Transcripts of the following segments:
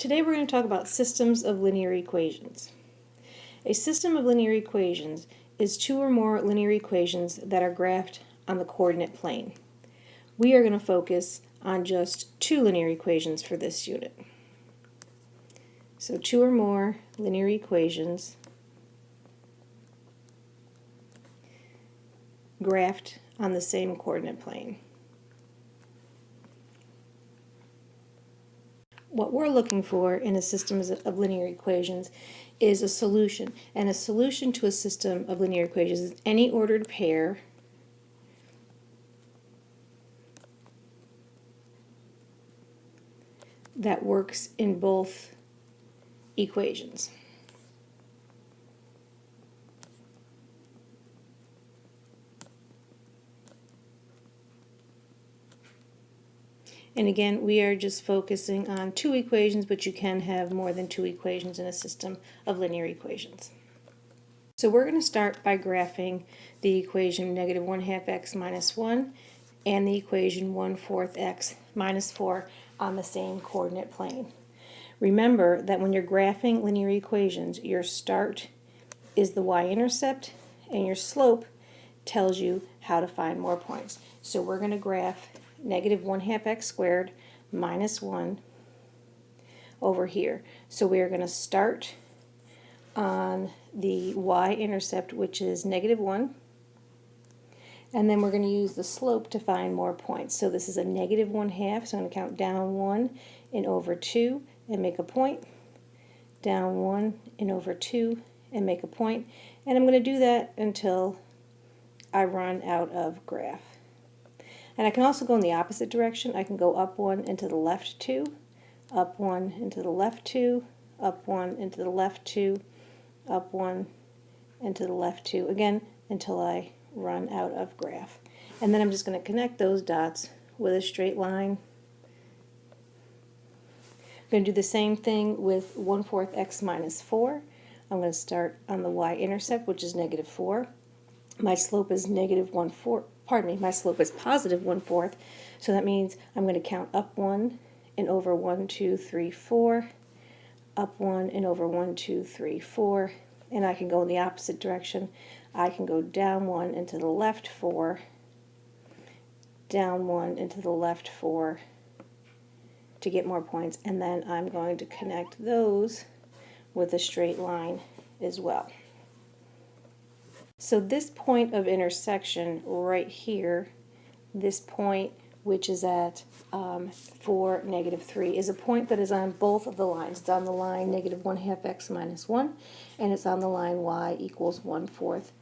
Today we're going to talk about systems of linear equations. A system of linear equations is two or more linear equations that are graphed on the coordinate plane. We are going to focus on just two linear equations for this unit. So two or more linear equations graphed on the same coordinate plane. What we're looking for in a system of linear equations is a solution. And a solution to a system of linear equations is any ordered pair that works in both equations. And again, we are just focusing on two equations, but you can have more than two equations in a system of linear equations. So we're going to start by graphing the equation negative 1/2 x minus 1 and the equation 1/4 x minus 4 on the same coordinate plane. Remember that when you're graphing linear equations, your start is the y-intercept and your slope tells you how to find more points. So we're going to graph negative 1/2 x squared minus 1 over here. So we are going to start on the y-intercept, which is negative 1, and then we're going to use the slope to find more points. So this is a negative 1/2, so I'm going to count down 1 and over 2 and make a point, down 1 and over 2 and make a point, and I'm going to do that until I run out of graph. And I can also go in the opposite direction. I can go up 1 and to the left 2, up 1 and to the left 2, up 1 and to the left 2, up 1 and to the left 2, again until I run out of graph. And then I'm just going to connect those dots with a straight line. I'm going to do the same thing with 1/4 x minus 4. I'm going to start on the y-intercept, which is negative 4. My slope is negative 1/4. My slope is positive 1/4, so that means I'm going to count up 1 and over 1, 2, 3, 4, up 1 and over 1, 2, 3, 4, and I can go in the opposite direction. I can go down 1 and to the left 4, down 1 and to the left 4 to get more points, and then I'm going to connect those with a straight line as well. So this point of intersection right here, this point which is at 4, negative 3, is a point that is on both of the lines. It's on the line negative 1/2 x minus 1, and it's on the line y equals 1/4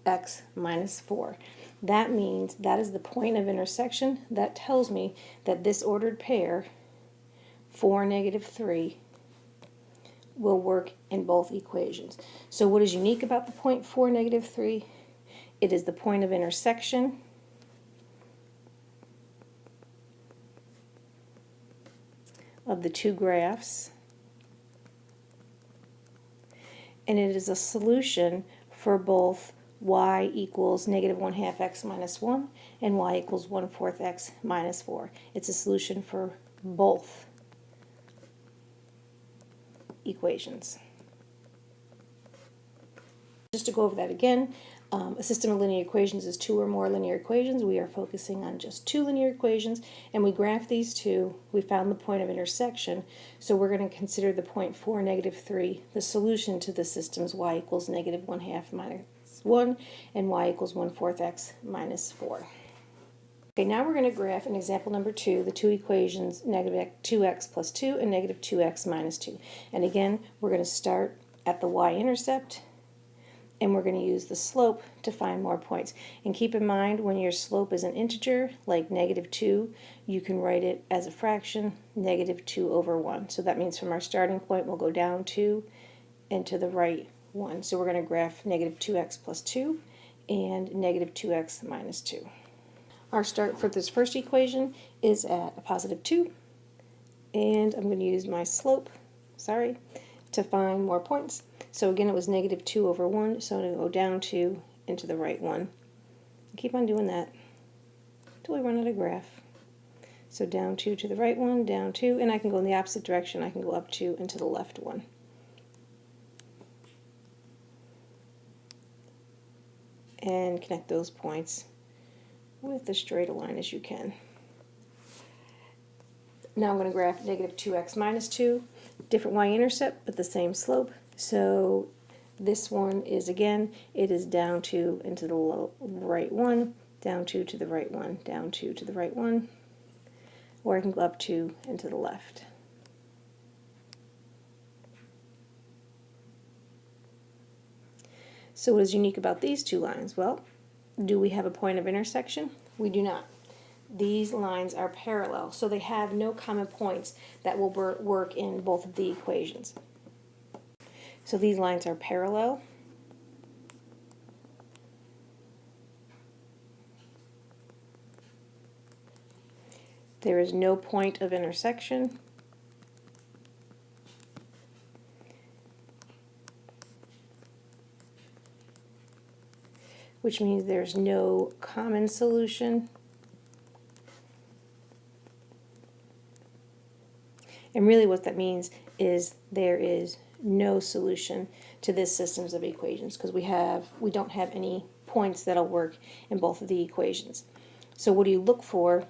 x minus 4. That means that is the point of intersection. That tells me that this ordered pair, 4, negative 3, will work in both equations. So what is unique about the point 4, negative 3? It is the point of intersection of the two graphs, and it is a solution for both y equals negative 1/2 x minus 1 and y equals 1/4 x minus 4. It's a solution for both equations. Just to go over that again, a system of linear equations is two or more linear equations. We are focusing on just two linear equations, and we graph these two. We found the point of intersection, so we're going to consider the point 4, negative 3 the solution to the systems y equals negative 1/2 minus 1 and y equals 1/4 x minus 4. Okay, now we're going to graph in example number 2 the two equations negative 2x plus 2 and negative 2x minus 2. And again, we're going to start at the y-intercept, and we're going to use the slope to find more points. And keep in mind, when your slope is an integer, like negative 2, you can write it as a fraction, negative 2 over 1. So that means from our starting point, we'll go down 2 and to the right 1. So we're going to graph negative 2x plus 2 and negative 2x minus 2. Our start for this first equation is at a positive 2, and I'm going to use my slope, to find more points. So again, it was negative 2 over 1, so I'm going to go down 2 and to the right 1. Keep on doing that until we run out of graph. So down 2 to the right one, down 2, and I can go in the opposite direction. I can go up 2 and to the left one. And connect those points with as straight a line as you can. Now I'm going to graph negative 2x minus 2, different y-intercept but the same slope. So this one is, again, it is down 2 and to the right one, down 2 to the right one, down 2 to the right one, or I can go up 2 and to the left. So what is unique about these two lines? Well, do we have a point of intersection? We do not. These lines are parallel, so they have no common points that will work in both of the equations. So these lines are parallel. There is no point of intersection. Which means there's no common solution. And really what that means is there is no solution to this systems of equations because we don't have any points that'll work in both of the equations. So what do you look for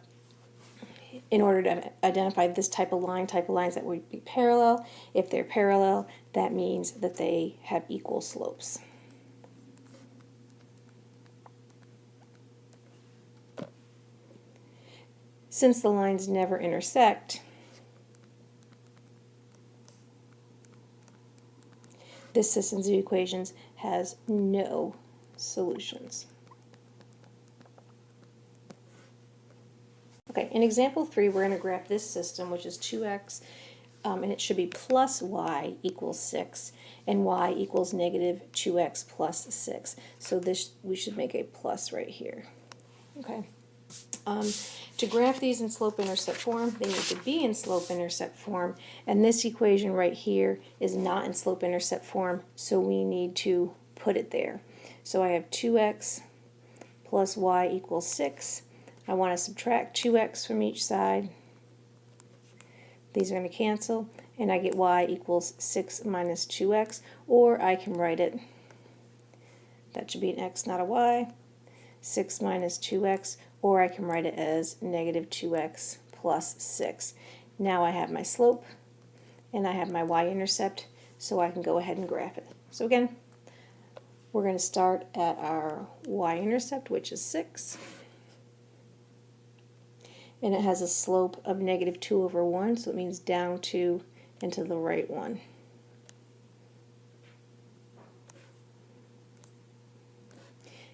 in order to identify this type of lines that would be parallel? If they're parallel, that means that they have equal slopes. Since the lines never intersect, this system of equations has no solutions. Okay, in example 3, we're going to graph this system, which is 2x, and it should be plus y equals 6, and y equals negative 2x plus 6. So this, we should make a plus right here. Okay. To graph these in slope-intercept form, they need to be in slope-intercept form, and this equation right here is not in slope-intercept form, so we need to put it there. So I have 2x plus y equals 6. I want to subtract 2x from each side. These are going to cancel, and I get y equals 6 minus 2x, or I can write it, that should be an x, not a y, 6 minus 2x, or I can write it as negative 2x plus 6. Now I have my slope, and I have my y-intercept, so I can go ahead and graph it. So again, we're going to start at our y-intercept, which is 6. And it has a slope of negative 2 over 1, so it means down 2 and to the right 1.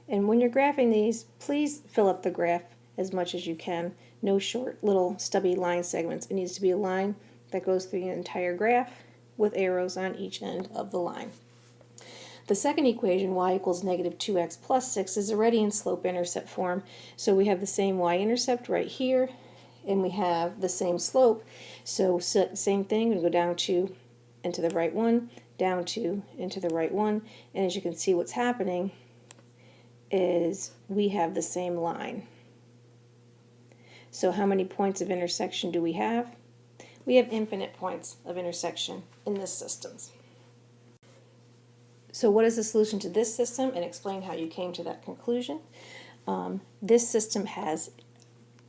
And when you're graphing these, please fill up the graph as much as you can. No short little stubby line segments. It needs to be a line that goes through the entire graph with arrows on each end of the line. The second equation, y equals negative 2x plus 6, is already in slope-intercept form. So we have the same y-intercept right here, and we have the same slope. So same thing, we go down 2 and to the right 1, down 2 and to the right 1. And as you can see, what's happening is we have the same line. So how many points of intersection do we have? We have infinite points of intersection in this system. So what is the solution to this system, and explain how you came to that conclusion. This system has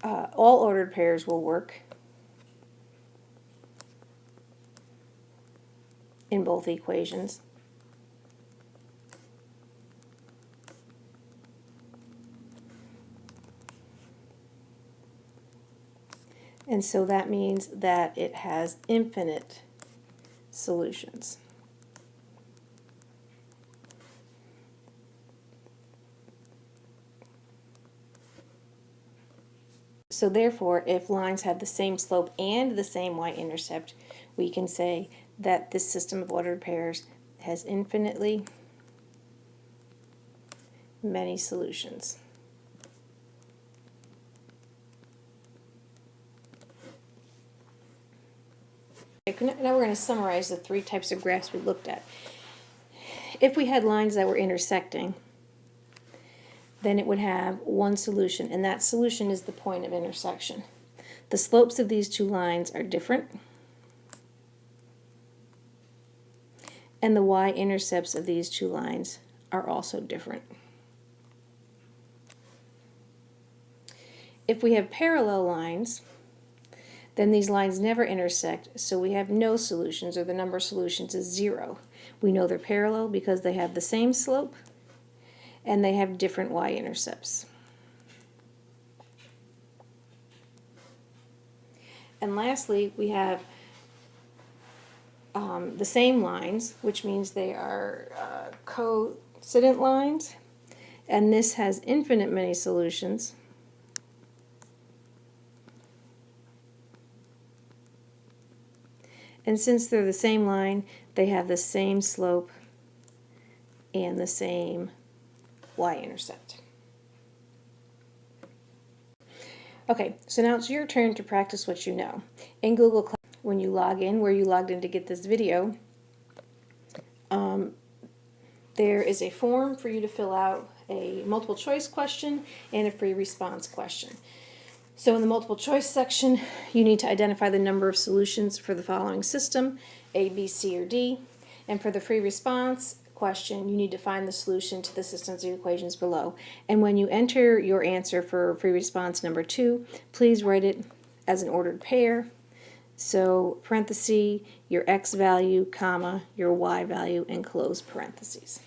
all ordered pairs will work in both equations. And so that means that it has infinite solutions. So therefore, if lines have the same slope and the same y-intercept, we can say that this system of ordered pairs has infinitely many solutions. Now we're going to summarize the 3 types of graphs we looked at. If we had lines that were intersecting, then it would have one solution, and that solution is the point of intersection. The slopes of these two lines are different, and the y-intercepts of these two lines are also different. If we have parallel lines, then these lines never intersect, so we have no solutions, or the number of solutions is 0. We know they're parallel because they have the same slope and they have different y-intercepts. And lastly, we have the same lines, which means they are coincident lines, and this has infinite many solutions. And since they're the same line, they have the same slope and the same y-intercept. Okay, so now it's your turn to practice what you know. In Google Classroom, when you log in, where you logged in to get this video, there is a form for you to fill out, a multiple choice question and a free response question. So in the multiple choice section, you need to identify the number of solutions for the following system, A, B, C, or D. And for the free response question, you need to find the solution to the systems of equations below. And when you enter your answer for free response number 2, please write it as an ordered pair. So parenthesis, your x value, comma, your y value, and close parentheses.